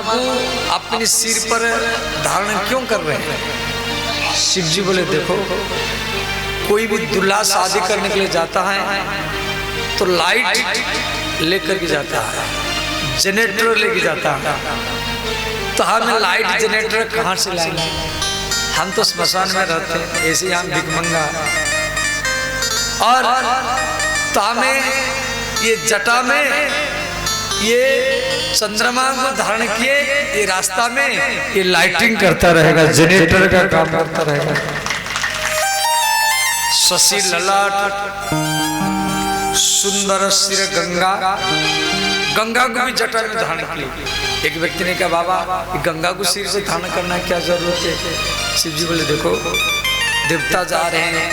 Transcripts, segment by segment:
माला को अपने सिर पर धारण क्यों कर रहे हैं? शिव जी बोले देखो, कोई भी दूल्हा शादी करने के लिए जाता है तो लाइट लेकर के जाता है, जनरेटर लेके जाता है। तो हमें लाइट जनरेटर कहाँ से लाएंगे? हम तो स्मशान में रहते हैं, ऐसे ही हम भिखमंगा। और तो हमें ये जटा में ये चंद्रमा को धारण किए, ये रास्ता में ये लाइटिंग करता रहेगा, जनरेटर का काम करता रहेगा। शशि ललाट सुंदर सिर गंगा, गंगा को भी जटा में धारण किए। एक व्यक्ति ने कहा बाबा गंगा को सिर से धारण करना क्या जरूरत है? शिव जी बोले देखो, देवता जा रहे हैं,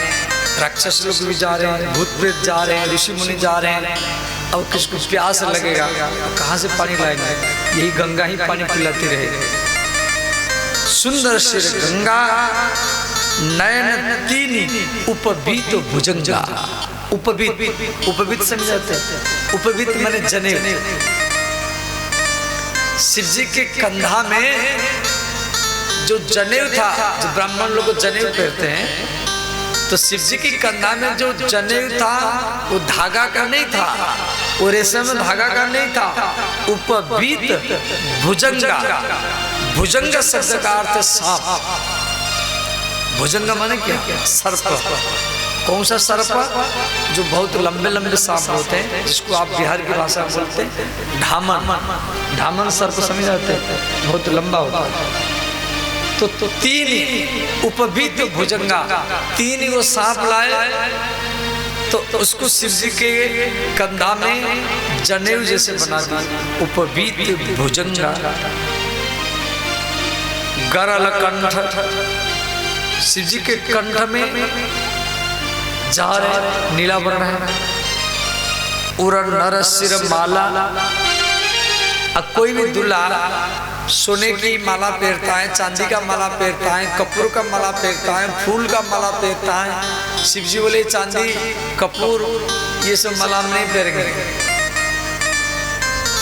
राक्षस लोग भी जा रहे हैं, भूत प्रेत जा रहे हैं, ऋषि मुनि जा रहे हैं, अब किसको प्यास लगेगा कहाँ से पानी लाएंगे? यही गंगा ही पानी पिलाती रहेगी। सुंदर सिर गंगा, नयन तीन उपबीत भुजंगा। उपबीत, उपबीत समझाते हैं? उपबीत माने जनेऊ। शिव जी के कंधा में जो जनेऊ था, जो ब्राह्मण लोग जनेऊ पहनते हैं, तो शिव जी की कंधा में जो जनेऊ था वो धागा का नहीं था, वो रेशम धागा का नहीं था। उपबीत भुजंगा, भुजंग शब्द का अर्थ सांप। भुजंग माने क्या? सर्प। कौन सा सर्प? जो बहुत लंबे लंबे सांप होते हैं, जिसको आप बिहार की भाषा में बोलते हैं ढामन। ढामन सर्प समझ जाते हैं, बहुत लंबा होता है। तो तीन उपबीत भुजंगा, तीन वो सांप लाए, तो उसको शिव जी के कंधा में जनेऊ जैसे बना दिया। उपबीत भुजंगा, गरल कंठ, शिव जी के कंठ में जा रहे नीला वर्ण है। उरण नर सिर माला, अब कोई भी दूल्हा सोने की माला पहनता है, चांदी का माला पहनता है, कपूर का माला पहनता है, फूल का माला पहनता है। शिव जी बोले चांदी कपूर ये सब माला हम नहीं पहनेंगे,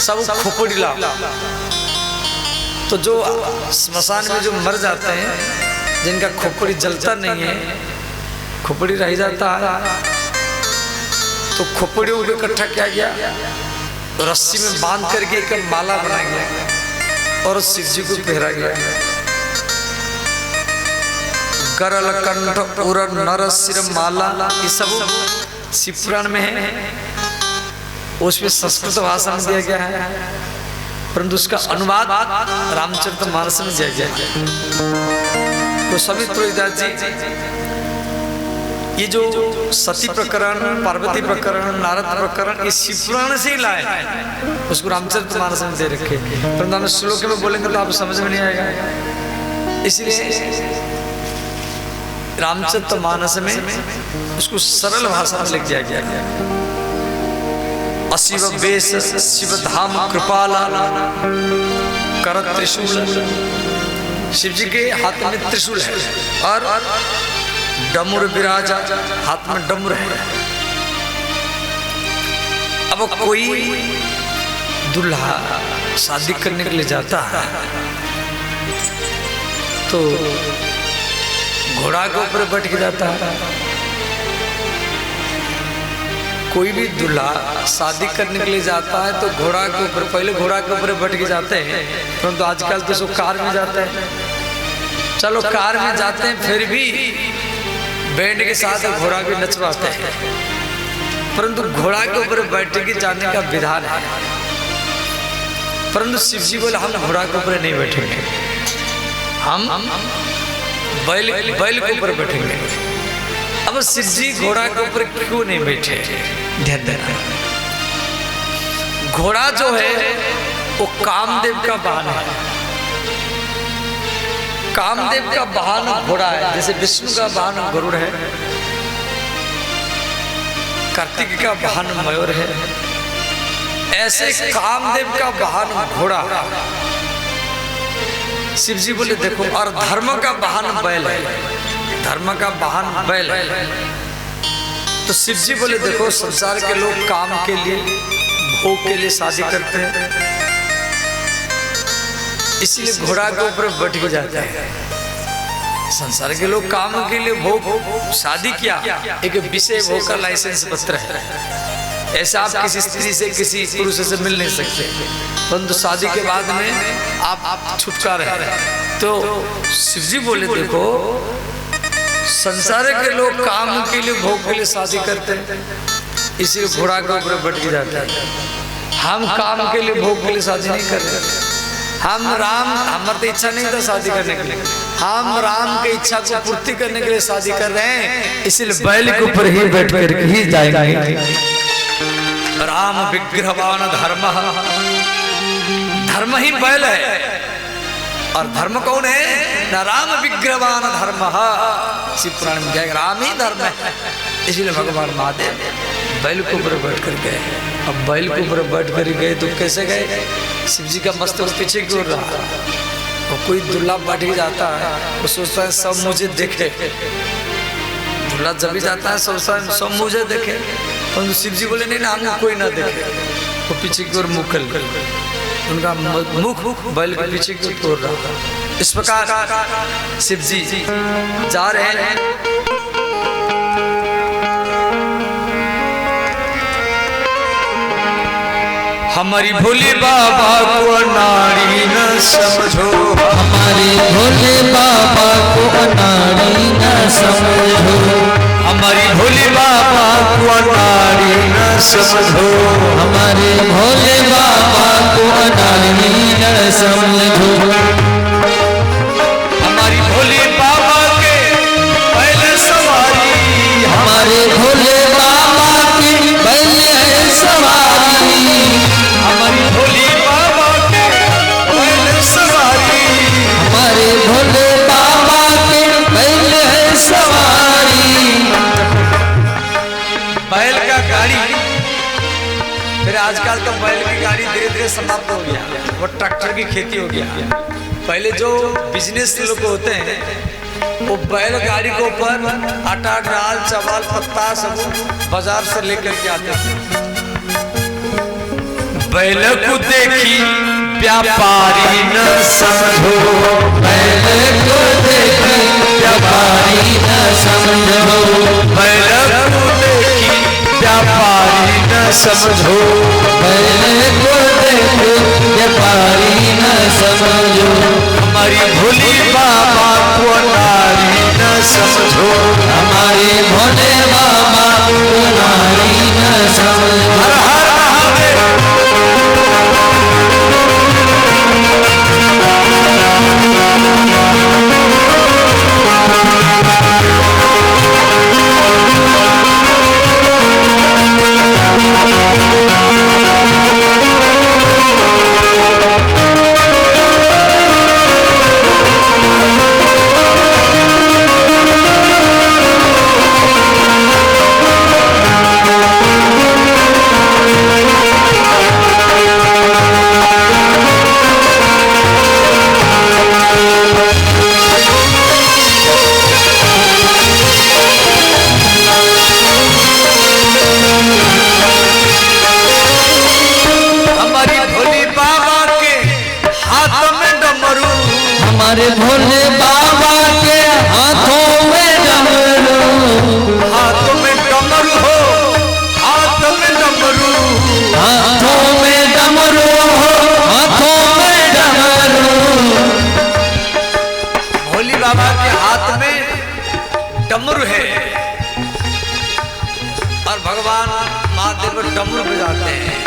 सब खोपड़ी ला। तो जो स्मशान में जो मर जाते हैं, जिनका खोपड़ी जलता नहीं है, खोपड़ी रह जाता है, तो खोपड़ियों को इकट्ठा किया गया, रस्सी में बांध करके एक माला बनाया गया और शिव जी को पहरा गया। गरल कंठ उरण नर सिर माला, ये सब शिव पुराण में है, उसमें संस्कृत भाषा में दिया गया है, परंतु उसका अनुवाद रामचरितमानस में दिया गया है। तो सभी तुलसीदास जी ये जो सती प्रकरण, पार्वती प्रकरण, नारद प्रकरण, ये शिव पुराण से ही लाए, उसको रामचरितमानस में दे रखे, परंतु हम श्लोक में बोलेंगे तो आप समझ में नहीं आएगा। इसलिए रामचरितमानस में उसको सरल भाषा में लिख दिया गया। अशिव वेश शिव धाम कृपाला कर त्रिशूल, शिव जी के हाथ में त्रिशूल है और डमरू विराजा, हाथ में डमरू है। अब कोई दूल्हा शादी करने के लिए जाता है तो घोड़ा के ऊपर बैठ के जाता है। कोई भी दूल्हा शादी करने के लिए जाता है तो घोड़ा के ऊपर, पहले घोड़ा के ऊपर बैठ के जाते हैं, परंतु आजकल तो सब कार में जाते हैं। चलो कार में जाते हैं, फिर भी बैंड के साथ घोड़ा भी नचवाते हैं, परंतु घोड़ा के ऊपर बैठ के जाने का विधान है। परंतु शिव जी बोले हम घोड़ा के ऊपर नहीं बैठेंगे, हम बैल के ऊपर बैठेंगे। अब शिव जी घोड़ा के ऊपर क्यों नहीं बैठे? ध्यान देना, घोड़ा जो है वो कामदेव का वाहन है। कामदेव का वाहन घोड़ा है, जैसे विष्णु का वाहन गरुड़ है, कार्तिक का वाहन मयूर है, ऐसे कामदेव का वाहन घोड़ा। शिव जी बोले देखो, और धर्म का वाहन बैल है, धर्म का वाहन बैल है। तो शिव जी बोले देखो, संसार के लोग काम के लिए, भोग के लिए शादी करते हैं, इसीलिए घोड़ा के ऊपर बैठ के जाते हैं। संसार के लोग काम के लिए भोग शादी किया एक विषय भोग का लाइसेंस पत्र है, ऐसा आप किसी स्त्री से किसी पुरुष से मिल नहीं सकते, परंतु शादी के बाद में आप छुटकारा है। तो शिव जी बोले देखो संसार के लोग काम के लिए भोग के लिए शादी करते हैं, इसीलिए घोड़ा के ऊपर बैठ के जाते हैं। हम काम के लिए भोग के लिए शादी नहीं कर रहे, हम राम हमारी तो इच्छा नहीं था शादी करने के लिए, हम राम की इच्छा को पूर्ति करने के लिए शादी कर रहे हैं, इसलिए बैल के ऊपर ही बैठ कर ही जाएंगे। राम विग्रहवान धर्म, धर्म ही बैल है और धर्म कौन है ना, राम विग्रहवान धर्म। शिव पुराण में कहेगा राम ही धर्म है, इसलिए भगवान महादेव बैल के ऊपर बैठ कर गए। अब बैल के ऊपर बैठ कर गए तो कैसे गए, शिव जी का मस्तक पीछे की ओर रहा, और कोई दुल्हा बैठ के जाता है वो सोचता है सब मुझे देखे, दुल्हा जब भी जाता है सब मुझे देखे, परंतु शिव जी बोले नहीं ना हमको कोई ना देखे, वो पीछे की ओर मुख कर उनका मुख बैल के पीछे की ओर रहा। इस प्रकार शिव जी जा रहे हैं। हमारी भोले बाबा को नारी न समझो, हमारे भोले बाबा को नारी न समझो, हमारी भोले बाबा को नारी न समझो, हमारे भोले बाबा को नारी न समझो। हमारी भोले बाबा के पहले सवारी, हमारे भोले बाबा की पहले सवारी, हमारी भोले बाबा के पहले सवारी, हमारे भोले बाबा की पहले सवारी। बैल का गाड़ी, फिर आजकल तो बैल की गाड़ी धीरे धीरे समाप्त हो गया, वो ट्रैक्टर की खेती हो गया। पहले जो बिजनेस लोग होते हैं वो बैल गाड़ी के ऊपर आटा दाल चावल पत्ता सब बाजार से लेकर के आते थे। बैल को देखी व्यापारी न समझो, बैल को देखी व्यापारी न समझो, बैल को देखी व्यापारी न समझो, बैल को देखी व्यापारी न समझो। हमारी भोली बाबा को नारी न समझो, हमारे भोले बाबा को नारी न समझो। हर हर हमारे भोले बाबा के हाथों में डमरू, हाथों में डमरू हो, हाथों में डमरू, हाथों में डमरू हो, हाथों में डमरू। भोली बाबा के हाथ में डमरू है और भगवान महादेव डमरू बजाते हैं।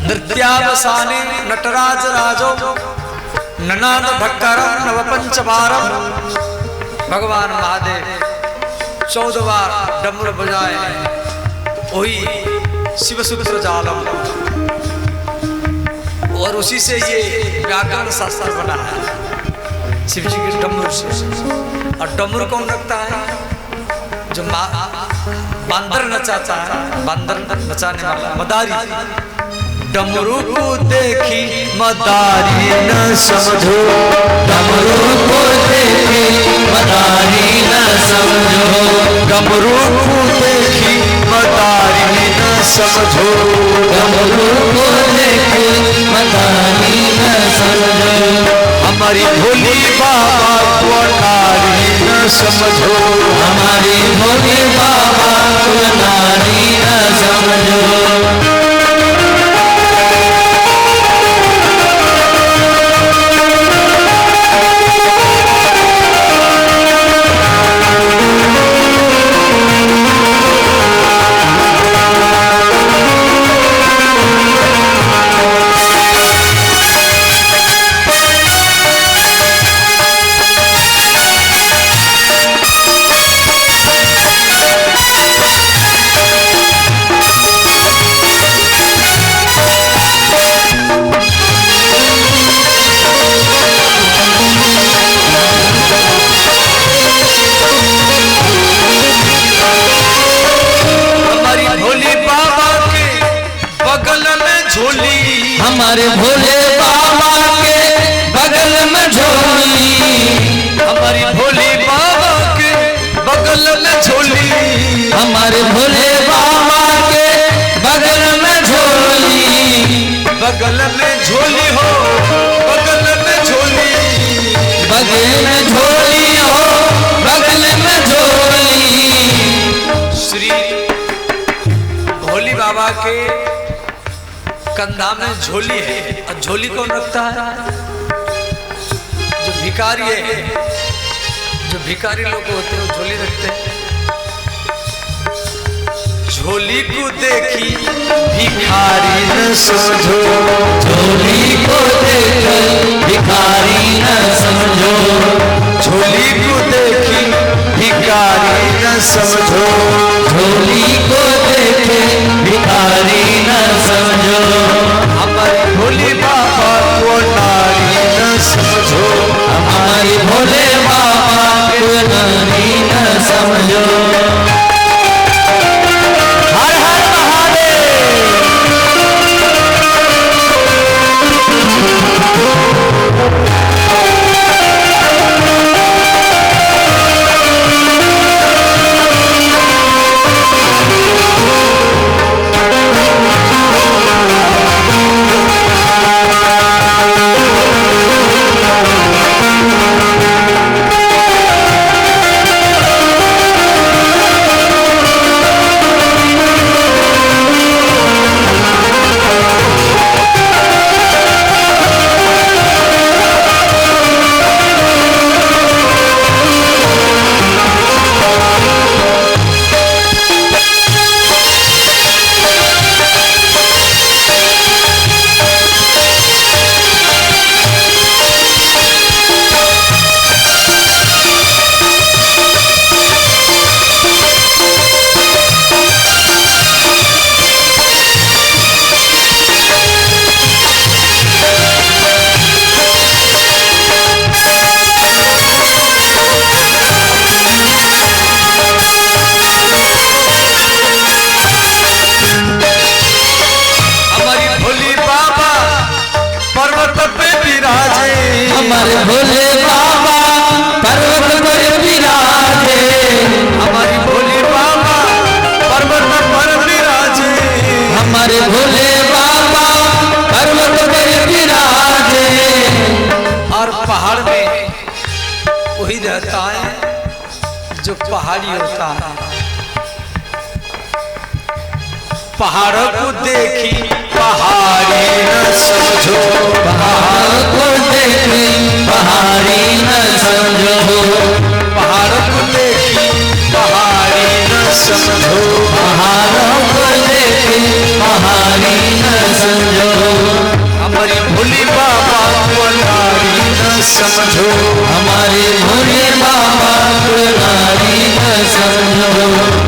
नृत्यावसाने नटराज राजो ननाद भक्करम नवपंचवारम, भगवान महादेव 14 बार डमरू बजाए, वही शिवसूत्र जालम, और उसी से ये व्याकरण शास्त्र बना है शिव जी के डमरू से। और डमरू कौन रखता है, जो बांदर नचाता है, बांदर नचाने वाला मदारी। डमरू को देखी मदारी न समझो, डमरू को देखी मदारी न समझो, डमरू को देखी मदारी न समझो, डमरू को देखी मदारी न हमारी भोली बाबा को नारी न समझो, हमारे भोले बाबा को नारी न समझो। हमारे भोले बाबा के बगल में झोली, हमारी भोली बाबा के बगल में झोली, हमारे भोले बाबा के बगल में झोली, बगल में झोली हो, बगल में झोली, बगल में झोली हो, बगल में झोली। श्री भोली बाबा के कंधा में झोली है। और झोली कौन रखता है? जो भिखारी है, जो भिखारी लोग होते हैं वो झोली रखते हैं। झोली को देखी भिखारी न समझो, झोली को देखी भिखारी न समझो, झोली को देखी भिखारी न समझो, झोली को देखे भिखारी न समझो। हमारे भोले बाबा को नारी न समझो, हमारे भोले बाबा को नारी न समझो। हर हर महादेव। हमारे भोले बाबा पर्वत पर विराजे, हमारी भोले बाबा पर्वत पर विराजे, हमारे भोले बाबा पर्वत पर विराजे। और पहाड़ में वही रहता है जो पहाड़ी होता है। पहाड़ों को देखी पहाड़ी न समझो, पहाड़ को देखी पहाड़ी न समझो, पहाड़ों को देखी पहाड़ी न समझो, पहाड़ों को देखी पहाड़ी न समझो। हमारी भोली बाबा को नारी न समझो, हमारे भोले बाबा को नारी न समझो।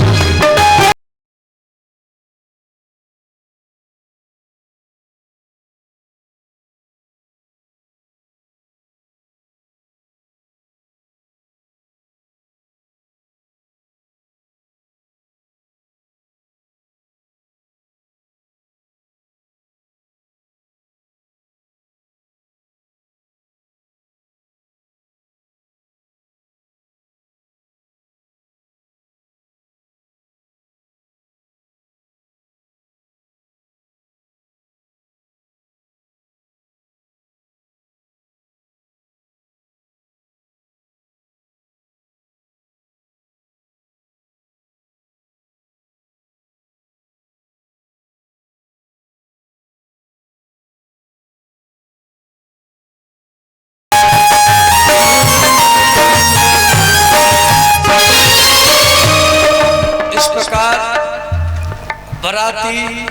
बराती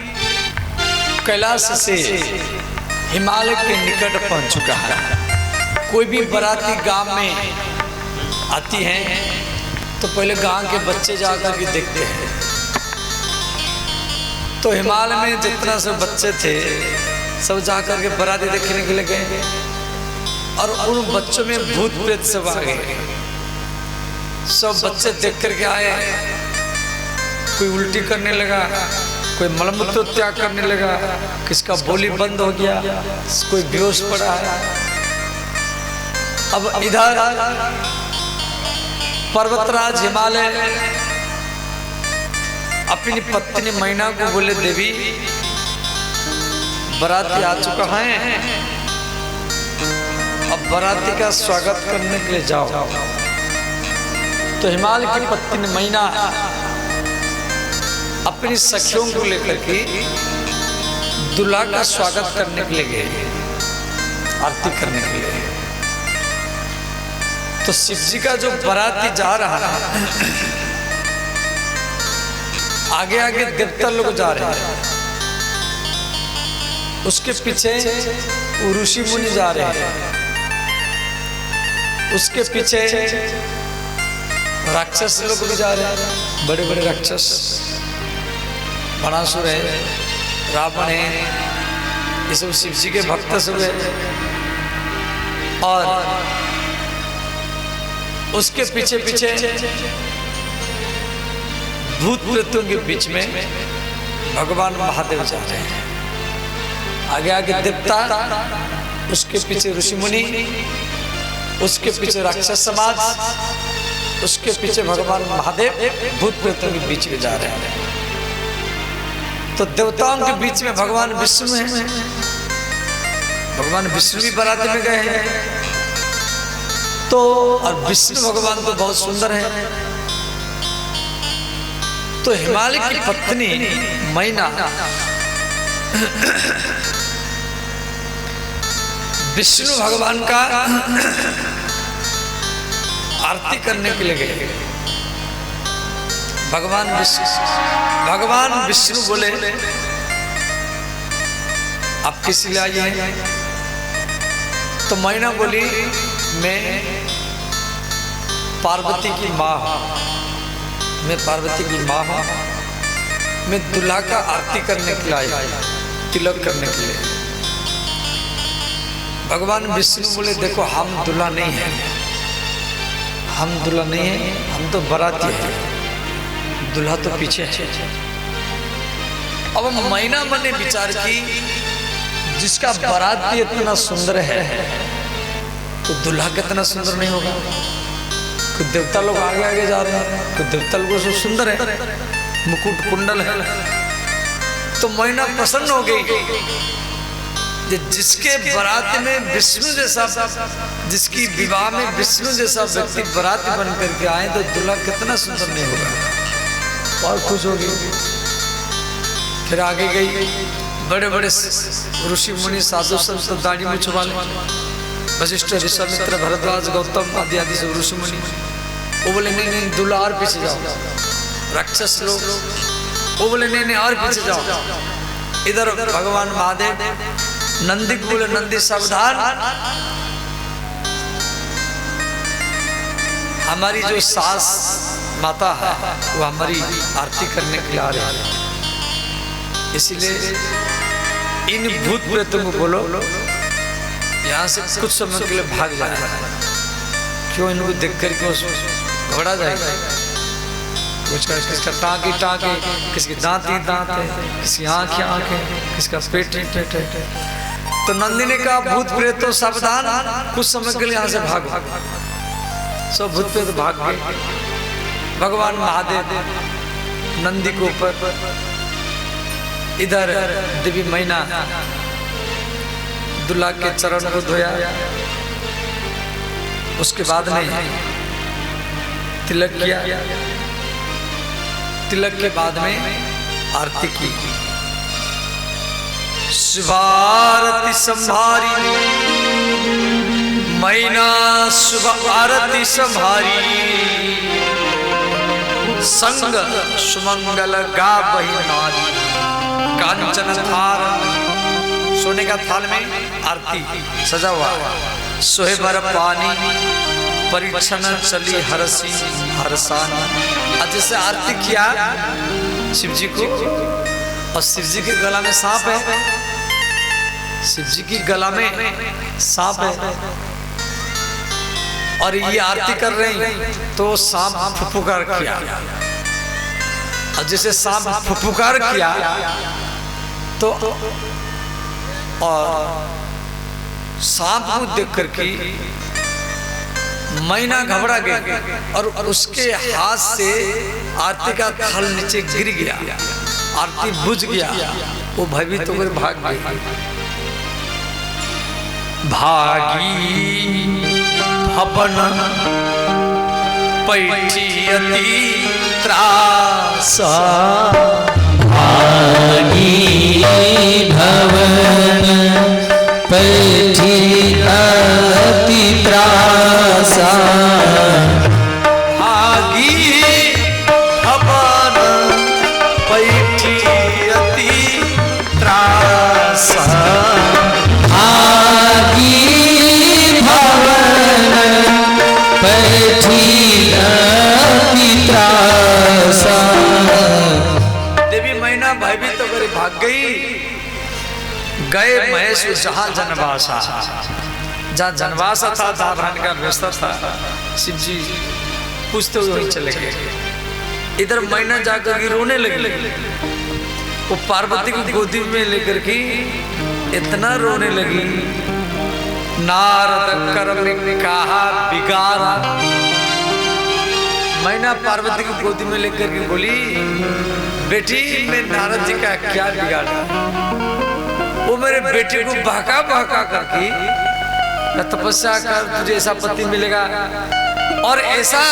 कैलाश से हिमालय के निकट पहुंच चुका है। कोई भी बराती गांव में आती हैं तो पहले गांव के बच्चे जाकर के देखते हैं। तो हिमालय में जितना सब बच्चे थे सब जाकर के बराती देखने के लिए गए और उन बच्चों में भूत प्रेत सब आ गए। सब बच्चे देख करके आए, कोई उल्टी करने लगा, कोई मलमूत्र त्याग करने लगा, किसका बोली बंद हो गया, कोई बेहोश पड़ा है। अब इधर पर्वतराज हिमालय अपनी पत्नी मैना को बोले, देवी बराती आ चुका है, अब बराती का स्वागत करने के लिए जाओ। तो हिमालय की पत्नी मैना अपनी सखियों को लेकर के दूल्हा का स्वागत करने के लिए गए, आरती करने के लिए। तो शिव जी का जो बराती जा रहा है, आगे आगे देवता लोग जा रहे हैं, उसके पीछे ऋषि मुनि जा रहे हैं, उसके पीछे राक्षस लोग भी जा रहे हैं, बड़े बड़े राक्षस, बणासुर है, रावण है, ये सब शिव जी के भक्त सब है। और उसके पीछे पीछे भूत प्रेतों के बीच में भगवान महादेव जा रहे हैं। आगे आगे देवता, उसके पीछे ऋषि मुनि, उसके पीछे राक्षस समाज, उसके पीछे भगवान महादेव भूत प्रेतों के बीच में जा रहे हैं। तो देवताओं के बीच में भगवान विष्णु हैं। भगवान विष्णु भी बराती में गए हैं। तो और विष्णु भगवान तो बहुत सुंदर है। तो हिमालय की पत्नी मैना विष्णु भगवान का आरती करने के लिए गए। भगवान विष्णु बोले, आप किस लिए आई हैं? तो मैना बोली, मैं पार्वती की माँ हूँ, मैं पार्वती की माँ हूँ, मैं दूल्हा का आरती करने के लिए आई, तिलक करने के लिए। भगवान विष्णु बोले, देखो हम दूल्हा नहीं है, हम दूल्हा नहीं है, हम तो बराती है, दूल्हा तो पीछे है। अब मैना मन ने विचार की, जिसका बराती इतना सुंदर है तो दूल्हा कितना सुंदर नहीं होगा। कुछ देवता लोग आगे आगे जा रहे हैं, कुछ देवता लोग सब सुंदर है, मुकुट कुंडल है। तो मैना प्रसन्न हो गई, जिसके बरात में विष्णु जैसा, जिसकी विवाह में विष्णु जैसा व्यक्ति बराती बन करके आए तो दूल्हा कितना सुंदर नहीं होगा। और खुश हो गई। फिर आगे गई, बड़े बड़े ऋषि मुनि साधु संत दाढ़ी में छुपा ले, वशिष्ठ, विश्वामित्र, भरद्वाज, गौतम आदि आदि सब ऋषि मुनि। वो बोले नहीं नहीं दूल्हा और पीछे जाओ। राक्षस लोग वो बोले नहीं नहीं और पीछे जाओ। इधर भगवान महादेव नंदी को बोले, नंदी सावधान, हमारी जो सास माता है वो हमारी आरती करने के लिए आ रही है, इसलिए इन भूत प्रेतों को बोलो यहाँ से कुछ समय के लिए भाग जाए। क्यों? इनको देख कर क्यों घबरा जाएगा। किसका टाँक ही टाँक है, किसकी दांत ही दांत है, किसकी आँख ही आँख है, किसका पेट ही पेट है। तो नंदी ने कहा, भूत प्रेत सावधान, कुछ समय के लिए यहाँ से भाग। सब भूत प्रेत भाग गए। भगवान महादेव नंदी के ऊपर, इधर देवी मैना दूल्हा के चरण को धोया। उसके बाद में तिलक किया, तिलक के बाद में आरती की। शिवारती संभारी मैना, शुभ आरती संभारी, संग सुमंगल गा बही नारी। कांचन थाल, सोने का थाल में आरती सजा हुआ, सोहे बर पानी, परीक्षण चली हरसी हरसान। आज जैसे आरती किया शिव जी को, और शिव जी के गला में सांप है, शिव जी की गला में सांप है, और ये आरती कर रहे हैं तो सांप फुफुकार किया, और जैसे सांप फुफुकार किया तो और सांप को देख करके मैना घबरा गई, और उसके हाथ से आरती का थाल नीचे गिर गया, आरती बुझ गया, वो भयभीत होकर भाग गई। भागी भवन पैठियति त्रासा, भागी भवन पैठियति त्रासा, भागी भवन पैठियति त्रासा, भागी भवन पैठियति त्रासा। देवी मैना भयभीत होकर भाग गई। गए महेश जहां जनवासा, जहां जनवासा था, जहां रहने का व्यवस्था था, शिव जी पूछते हुए वहीं चले गए। इधर मैना जाकर के रोने लगी, वो पार्वती को गोदी में लेकर के इतना रोने लगी, नारद कर्म कहा बिगाड़ा। मैना पार्वती को गोदी में लेकर के बोली, बेटी मैं नारद जी का क्या बिगाड़ा, वो मेरे बेटे को बहका बहका करके तपस्या कर तुझे ऐसा पति मिलेगा, और ऐसा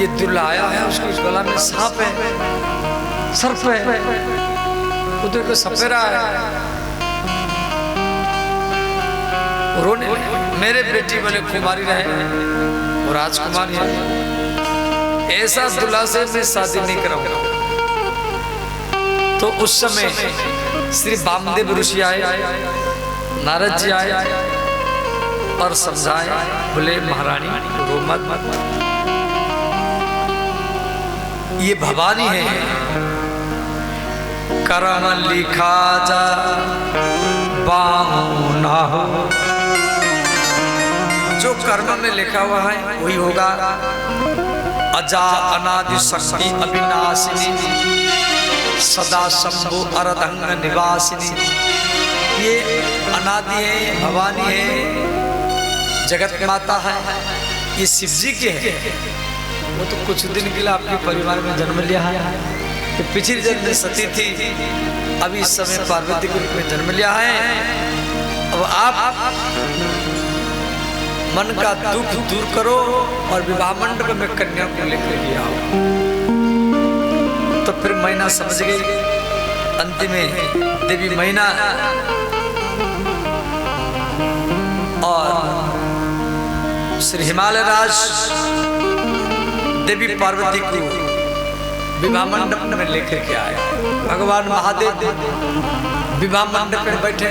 ये दुलाया है, उसको इस गला में सांप है, सर्प है, उधर को सपेरा है, रोने मेरे बेटी वाले कुमारी रहे और राजकुमारी है, ऐसा दुल्हा से मैं शादी नहीं कराऊंगा। तो उस समय श्री वामदेव ऋषि आए, नारद जी आए और समझाए, बोले महारानी रो मत, ये भवानी है, कर्म लिखा जा बामू ना हो, जो कर्म में लिखा हुआ है वही होगा। अजा अनादि शक्ति अविनाशिनी, सदा शंभु अर्धंग निवासिनी, ये अनादि है, भवानी है, जगत माता है, ये शिव जी के है। वो तो कुछ दिन के लिए आपके परिवार में जन्म लिया है, ये पिछली जन्म में सती थी, अभी इस समय पार्वती के रूप में जन्म लिया है। अब आप मन का दुख दूर करो और विवाह मंडप में कन्या को लेकर के आओ। तो फिर मैना समझ गई। अंतिम में देवी मैना और श्री हिमालय राज देवी पार्वती को विवाह मंडप में लेकर के आए। भगवान महादेव विवाह मंडप में बैठे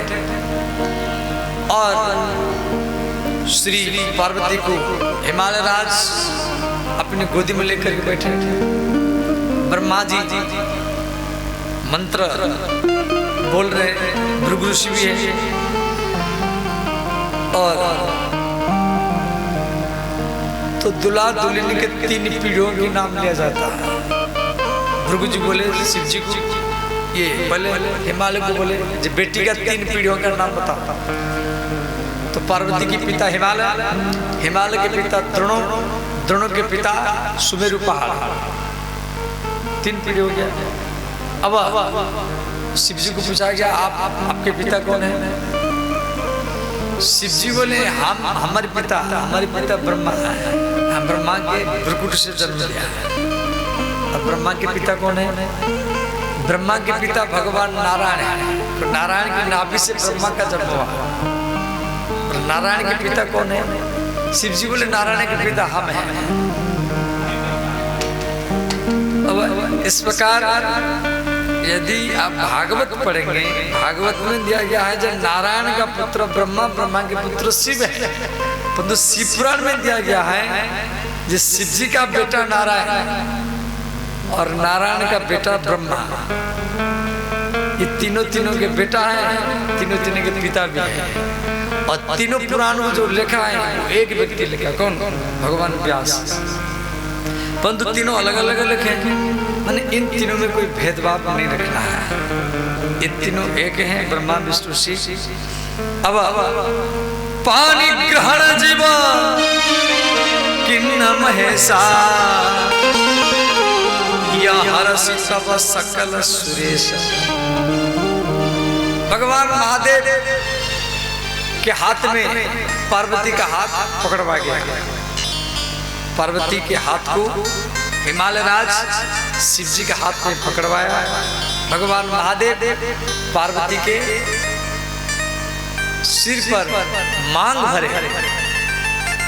और श्री पार्वती को हिमालय राज अपनी गोदी में लेकर के बैठे। ब्रह्मा जी मंत्र बोल रहे, भृगु ऋषि भी है और तो दुल्हा दुल्हन के 3 पीढ़ियों के नाम लिया जाता है। भृगु जी बोले शिव जी को, ये बोले हिमालय को बोले जो बेटी का 3 पीढ़ियों का नाम बताता। तो पार्वती के पिता हिमालय, हिमालय के पिता द्रोणों, द्रोणों के पिता सुमेरु पहाड़, 3 पीढ़ी हो गया। अब शिव जी को पूछा गया आपके पिता कौन है? शिव जी बोले हमारे पिता ब्रह्मा है, हम ब्रह्मा के भ्रुकुट से जन्म लिया है। और ब्रह्मा के पिता कौन है? ब्रह्मा के पिता भगवान नारायण है, तो नारायण की नाभि से ब्रह्मा का जन्म हुआ। और नारायण के पिता कौन है? शिव जी बोले नारायण के पिता हम हैं। अब इस प्रकार यदि आप भागवत पढ़ेंगे, भागवत में दिया गया है जब नारायण का पुत्र ब्रह्मा, ब्रह्मा के पुत्र शिव है, परंतु शिव पुराण में दिया गया है जिस शिव जी का बेटा नारायण और नारायण का बेटा ब्रह्मा, ये तीनों के बेटा है, तीनों के पिता भी है। और तीनों पुराणों जो लिखा है वो एक व्यक्ति लिखा, कौन? भगवान व्यास। परंतु तीनों अलग अलग लिखे हैं, माने इन तीनों में कोई भेदभाव नहीं रखना है, ये तीनों एक हैं, ब्रह्मा विष्णु शिव। अब पानी ग्रहण जीवा किन्न महेशा या हरसि सब सकल सुरेश। भगवान महादेव के हाथ में पार्वती का हाथ पकड़वा गया, पार्वती के हाथ को हिमालय राज शिव जी के हाथ में पकड़वाया। भगवान महादेव पार्वती के सिर पर मांग भरे,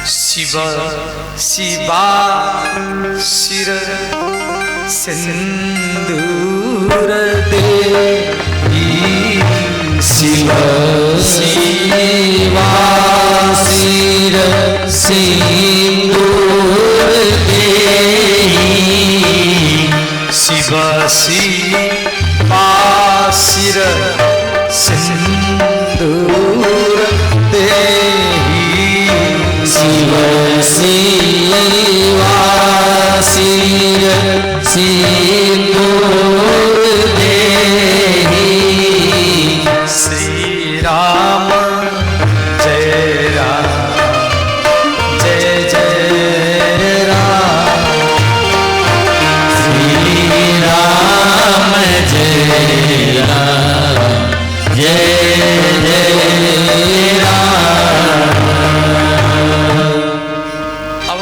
शिवा शिवा सिर सिंदूर दे, शिवा शिवा सिर सिंदूर दे, शिवा शिवा सिर सिंदूर दे, शिवा शिवा सिर सिंदूर दे, श्री राम जय राम जय जय राम, श्री राम जय राम जय जय राम। अब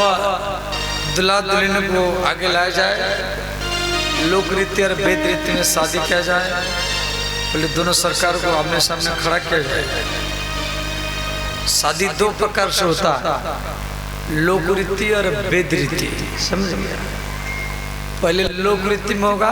दुल्हा दुल्हन को आगे लाया जाए, लोक रीति और वेद रीति में शादी किया जाए। पहले दोनों सरकार को आमने सामने खड़ा किया जाए। शादी दो प्रकार से होता है, लोक रीति और वेद रीति, समझ गया? पहले लोक रीति में होगा